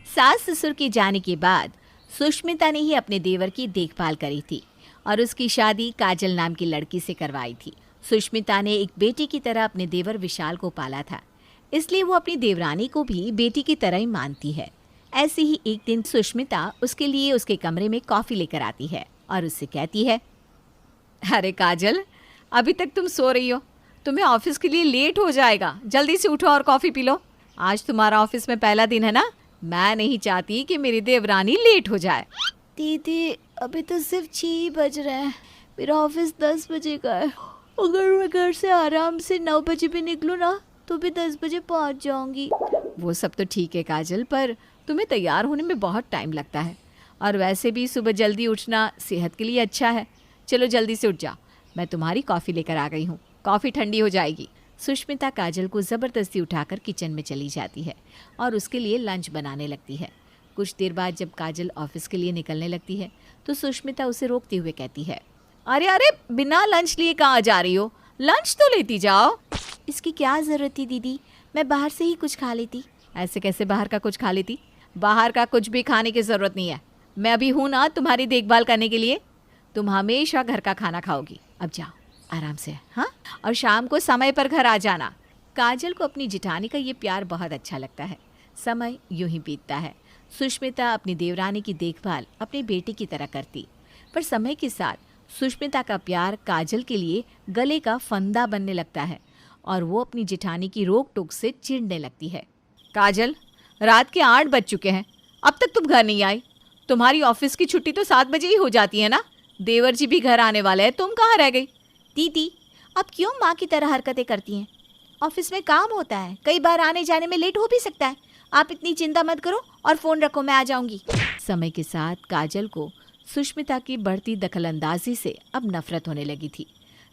सास ससुर के जाने के बाद सुष्मिता ने ही अपने देवर की देखभाल करी थी और उसकी शादी काजल नाम की लड़की से करवाई थी। सुष्मिता ने एक बेटी की तरह अपने देवर विशाल को पाला था, इसलिए वो अपनी देवरानी को भी बेटी की तरह ही मानती है। ऐसे ही एक दिन सुष्मिता उसके लिए उसके कमरे में कॉफ़ी लेकर आती है और उससे कहती है, अरे काजल, अभी तक तुम सो रही हो, तुम्हें ऑफिस के लिए लेट हो जाएगा, जल्दी से उठो और कॉफ़ी पी लो। आज तुम्हारा ऑफिस में पहला दिन है ना, मैं नहीं चाहती कि मेरी देवरानी लेट हो जाए। दीदी अभी तो सिर्फ 6 ही बज रहे हैं, मेरा ऑफिस 10 बजे का है। अगर मैं घर से आराम से 9 बजे भी निकलूँ ना तो भी 10 बजे पहुंच जाऊंगी। वो सब तो ठीक है काजल, पर तुम्हें तैयार होने में बहुत टाइम लगता है और वैसे भी सुबह जल्दी उठना सेहत के लिए अच्छा है। चलो जल्दी से उठ जा, मैं तुम्हारी कॉफ़ी लेकर आ गई हूँ, कॉफ़ी ठंडी हो जाएगी। सुष्मिता काजल को ज़बरदस्ती उठाकर किचन में चली जाती है और उसके लिए लंच बनाने लगती है। कुछ देर बाद जब काजल ऑफिस के लिए निकलने लगती है तो सुष्मिता उसे रोकते हुए कहती है, अरे अरे, बिना लंच लिए कहाँ जा रही हो, लंच तो लेती जाओ। इसकी क्या ज़रूरत थी दीदी, मैं बाहर से ही कुछ खा लेती। ऐसे कैसे बाहर का कुछ खा लेती? बाहर का कुछ भी खाने की ज़रूरत नहीं है, मैं अभी हूँ ना तुम्हारी देखभाल करने के लिए। तुम हमेशा घर का खाना खाओगी, अब जाओ आराम से, हाँ, और शाम को समय पर घर आ जाना। काजल को अपनी जिठानी का ये प्यार बहुत अच्छा लगता है। समय यूं ही बीतता है। सुष्मिता अपनी देवरानी की देखभाल अपनी बेटी की तरह करती, पर समय के साथ सुष्मिता का प्यार काजल के लिए गले का फंदा बनने लगता है और वो अपनी जिठानी की रोक टोक से चिढ़ने लगती है। काजल, रात के 8 बज चुके हैं, अब तक तुम घर नहीं आई। तुम्हारी ऑफिस की छुट्टी तो 7 बजे ही हो जाती है ना, देवर जी भी घर आने वाले हैं, तुम कहाँ रह गई? दीदी आप क्यों माँ की तरह हरकतें करती हैं? ऑफिस में काम होता है, कई बार आने जाने में लेट हो भी सकता है। आप इतनी चिंता मत करो और फ़ोन रखो, मैं आ जाऊंगी। समय के साथ काजल को सुष्मिता की बढ़ती दखलंदाजी से अब नफरत होने लगी थी।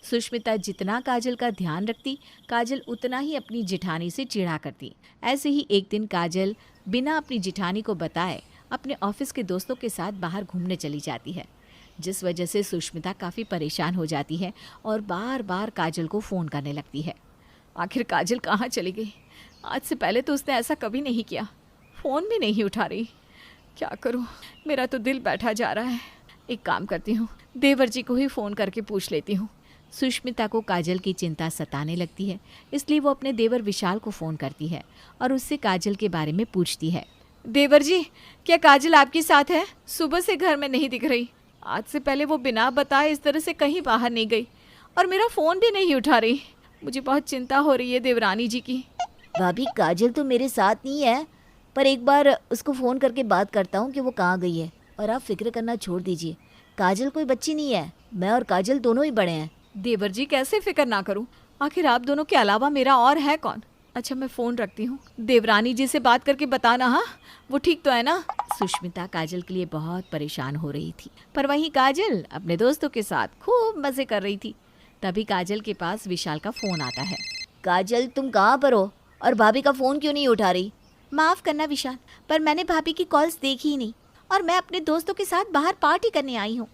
सुष्मिता जितना काजल का ध्यान रखती, काजल उतना ही अपनी जिठानी से चिढ़ा करती। ऐसे ही एक दिन काजल बिना अपनी जिठानी को बताए अपने ऑफिस के दोस्तों के साथ बाहर घूमने चली जाती है, जिस वजह से सुष्मिता काफ़ी परेशान हो जाती है और बार बार काजल को फ़ोन करने लगती है। आखिर काजल कहाँ चली गई? आज से पहले तो उसने ऐसा कभी नहीं किया, फ़ोन भी नहीं उठा रही। क्या करूँ, मेरा तो दिल बैठा जा रहा है। एक काम करती हूँ, देवर जी को ही फ़ोन करके पूछ लेती हूँ। सुष्मिता को काजल की चिंता सताने लगती है, इसलिए वो अपने देवर विशाल को फ़ोन करती है और उससे काजल के बारे में पूछती है। देवर जी, क्या काजल आपके साथ है? सुबह से घर में नहीं दिख रही। आज से पहले वो बिना बताए इस तरह से कहीं बाहर नहीं गई और मेरा फ़ोन भी नहीं उठा रही। मुझे बहुत चिंता हो रही है देवरानी जी की। भाभी काजल तो मेरे साथ नहीं है, पर एक बार उसको फ़ोन करके बात करता हूँ कि वो कहाँ गई है। और आप फिक्र करना छोड़ दीजिए, काजल कोई बच्ची नहीं है, मैं और काजल दोनों ही बड़े हैं। देवर जी, कैसे फिक्र ना करूं, आखिर आप दोनों के अलावा मेरा और है कौन? अच्छा, मैं फ़ोन रखती हूँ, देवरानी जी से बात करके बताना, हाँ, वो ठीक तो है ना? सुष्मिता काजल के लिए बहुत परेशान हो रही थी, पर वहीं काजल अपने दोस्तों के साथ खूब मज़े कर रही थी। तभी काजल के पास विशाल का फ़ोन आता है। काजल तुम कहाँ पर हो और भाभी का फ़ोन क्यों नहीं उठा रही? माफ़ करना विशाल, पर मैंने भाभी की कॉल्स देखी ही नहीं और मैं अपने दोस्तों के साथ बाहर पार्टी करने आई हूँ।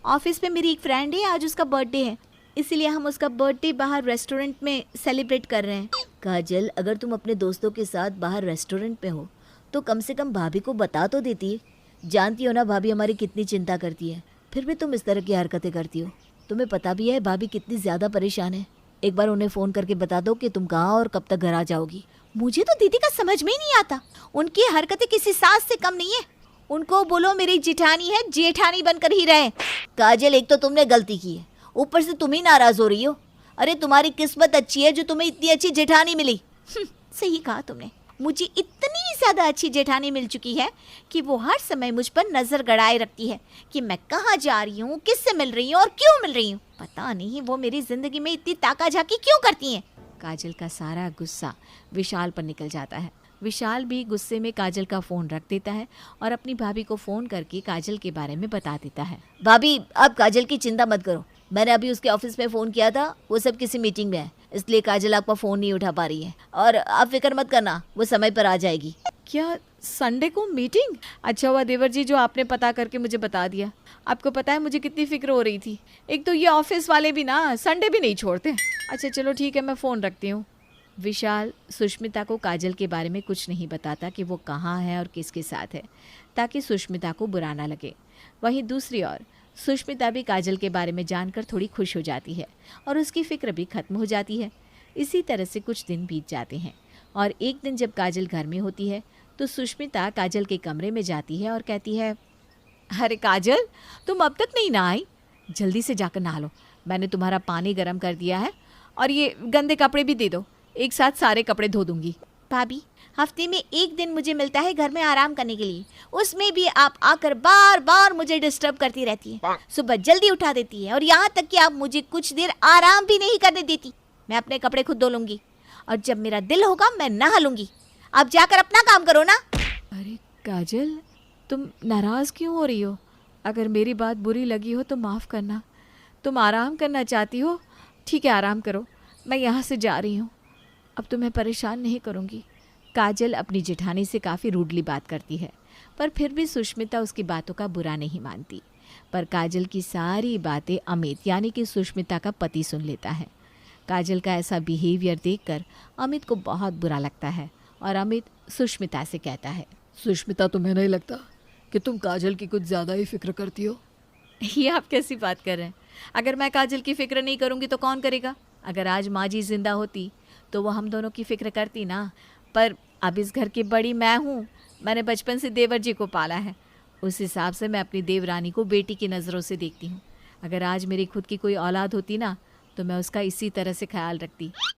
ऑफिस में मेरी एक फ्रेंड है, आज उसका बर्थडे है, इसीलिए हम उसका बर्थडे बाहर रेस्टोरेंट में सेलिब्रेट कर रहे हैं। काजल, अगर तुम अपने दोस्तों के साथ बाहर रेस्टोरेंट में हो तो कम से कम भाभी को बता तो देती। जानती हो ना भाभी हमारी कितनी चिंता करती है, फिर भी तुम इस तरह की हरकतें करती हो। तुम्हें पता भी है भाभी कितनी ज़्यादा परेशान है। एक बार उन्हें फ़ोन करके बता दो कि तुम कहाँ और कब तक घर आ जाओगी। मुझे तो दीदी का समझ में ही नहीं आता, उनकी हरकतें किसी सास से कम नहीं है। उनको बोलो मेरी जिठानी है, जेठानी बनकर ही रहे। काजल, एक तो तुमने गलती की है, ऊपर से तुम ही नाराज हो रही हो। अरे तुम्हारी किस्मत अच्छी है जो तुम्हें इतनी अच्छी जेठानी मिली। सही कहा तुमने, मुझे इतनी ज़्यादा अच्छी जेठानी मिल चुकी है कि वो हर समय मुझ पर नज़र गड़ाए रखती है कि मैं कहाँ जा रही हूँ, किससे मिल रही हूँ और क्यों मिल रही हूँ। पता नहीं वो मेरी ज़िंदगी में इतनी ताका झाकी क्यों करती हैं। काजल का सारा गुस्सा विशाल पर निकल जाता है। विशाल भी गुस्से में काजल का फ़ोन रख देता है और अपनी भाभी को फ़ोन करके काजल के बारे में बता देता है। भाभी, आप काजल की चिंता मत करो, मैंने अभी उसके ऑफिस में फ़ोन किया था, वो सब किसी मीटिंग में है, इसलिए काजल आपका फ़ोन नहीं उठा पा रही है। और आप फिक्र मत करना, वो समय पर आ जाएगी। क्या संडे को मीटिंग? अच्छा हुआ देवर जी जो आपने पता करके मुझे बता दिया। आपको पता है मुझे कितनी फिक्र हो रही थी। एक तो ये ऑफिस वाले भी ना संडे भी नहीं छोड़ते। अच्छा चलो ठीक है, मैं फ़ोन रखती हूँ। विशाल सुष्मिता को काजल के बारे में कुछ नहीं बताता कि वो कहाँ है और किसके साथ है, ताकि सुष्मिता को बुरा ना लगे। वहीं दूसरी ओर सुष्मिता भी काजल के बारे में जानकर थोड़ी खुश हो जाती है और उसकी फिक्र भी खत्म हो जाती है। इसी तरह से कुछ दिन बीत जाते हैं और एक दिन जब काजल घर में होती है तो सुष्मिता काजल के कमरे में जाती है और कहती है, अरे काजल, तुम अब तक नहीं नहाई? जल्दी से जाकर नहा लो। मैंने तुम्हारा पानी गर्म कर दिया है और ये गंदे कपड़े भी दे दो, एक साथ सारे कपड़े धो दूंगी। भाभी, हफ्ते में एक दिन मुझे मिलता है घर में आराम करने के लिए, उसमें भी आप आकर बार बार मुझे डिस्टर्ब करती रहती है। सुबह जल्दी उठा देती है और यहाँ तक कि आप मुझे कुछ देर आराम भी नहीं करने देती। मैं अपने कपड़े खुद धो लूंगी और जब मेरा दिल होगा मैं नहा लूंगी। आप जाकर अपना काम करो ना। अरे काजल, तुम नाराज़ क्यों हो रही हो? अगर मेरी बात बुरी लगी हो तो माफ़ करना। तुम आराम करना चाहती हो, ठीक है, आराम करो। मैं यहाँ से जा रही हूँ, अब तुम्हें परेशान नहीं करूँगी। काजल अपनी जेठानी से काफ़ी रूडली बात करती है, पर फिर भी सुष्मिता उसकी बातों का बुरा नहीं मानती। पर काजल की सारी बातें अमित यानी कि सुष्मिता का पति सुन लेता है। काजल का ऐसा बिहेवियर देखकर अमित को बहुत बुरा लगता है और अमित सुष्मिता से कहता है, सुष्मिता, तुम्हें नहीं लगता कि तुम काजल की कुछ ज़्यादा ही फिक्र करती हो? ये आप कैसी बात कर रहे हैं? अगर मैं काजल की फ़िक्र नहीं करूँगी तो कौन करेगा? अगर आज माँ जी जिंदा होती तो वो हम दोनों की फ़िक्र करती ना। पर अब इस घर की बड़ी मैं हूँ, मैंने बचपन से देवर जी को पाला है, उस हिसाब से मैं अपनी देवरानी को बेटी की नज़रों से देखती हूँ। अगर आज मेरी खुद की कोई औलाद होती ना तो मैं उसका इसी तरह से ख्याल रखती।